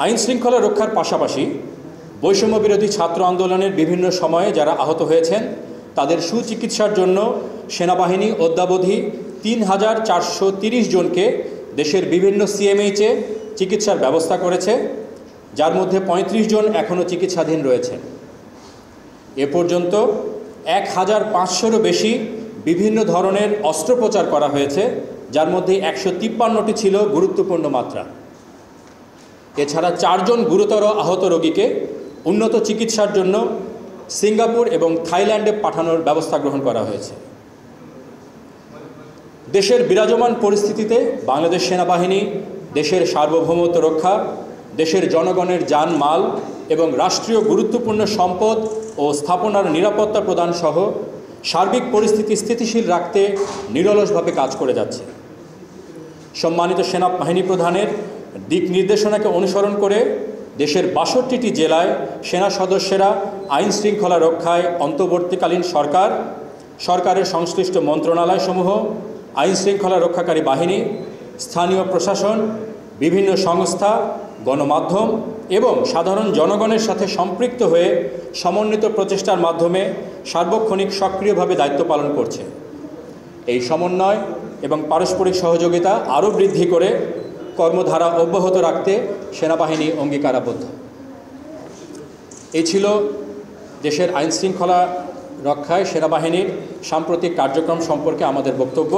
আইন শৃঙ্খলা রক্ষার পাশাপাশি বৈষম্য বিরোধী ছাত্র আন্দোলনের বিভিন্ন সময়ে যারা আহত হয়েছেন তাদের সুচিকিৎসার জন্য সেনাবাহিনী অদ্যাবধি ৩,৪৩০ জনকে দেশের বিভিন্ন সিএমএইচে চিকিৎসার ব্যবস্থা করেছে, যার মধ্যে ৩৫ জন এখনও চিকিৎসাধীন রয়েছে। এ পর্যন্ত ১,৫০০-রও বেশি বিভিন্ন ধরনের অস্ত্রোপচার করা হয়েছে, যার মধ্যে ১৫৩টি ছিল গুরুত্বপূর্ণ মাত্রা। এছাড়া ৪ জন গুরুতর আহত রোগীকে উন্নত চিকিৎসার জন্য সিঙ্গাপুর এবং থাইল্যান্ডে পাঠানোর ব্যবস্থা গ্রহণ করা হয়েছে। দেশের বিরাজমান পরিস্থিতিতে বাংলাদেশ সেনাবাহিনী দেশের সার্বভৌমত্ব রক্ষা, দেশের জনগণের জানমাল এবং রাষ্ট্রীয় গুরুত্বপূর্ণ সম্পদ ও স্থাপনার নিরাপত্তা প্রদান সহ সার্বিক পরিস্থিতি স্থিতিশীল রাখতে নিরলসভাবে কাজ করে যাচ্ছে। সম্মানিত সেনাবাহিনী প্রধানের দিক নির্দেশনাকে অনুসরণ করে দেশের ৬২টি জেলায় সেনা সদস্যরা আইন শৃঙ্খলা রক্ষায় অন্তর্বর্তীকালীন সরকারের সংশ্লিষ্ট মন্ত্রণালয়সমূহ, আইন শৃঙ্খলা রক্ষাকারী বাহিনী, স্থানীয় প্রশাসন, বিভিন্ন সংস্থা, গণমাধ্যম এবং সাধারণ জনগণের সাথে সম্পৃক্ত হয়ে সমন্বিত প্রচেষ্টার মাধ্যমে সার্বক্ষণিক সক্রিয়ভাবে দায়িত্ব পালন করছে। এই সমন্বয় এবং পারস্পরিক সহযোগিতা আরও বৃদ্ধি করে কর্মধারা অব্যাহত রাখতে সেনাবাহিনী অঙ্গীকারাবদ্ধ। এই ছিল দেশের আইন শৃঙ্খলা রক্ষায় সেনাবাহিনীর সাম্প্রতিক কার্যক্রম সম্পর্কে আমাদের বক্তব্য।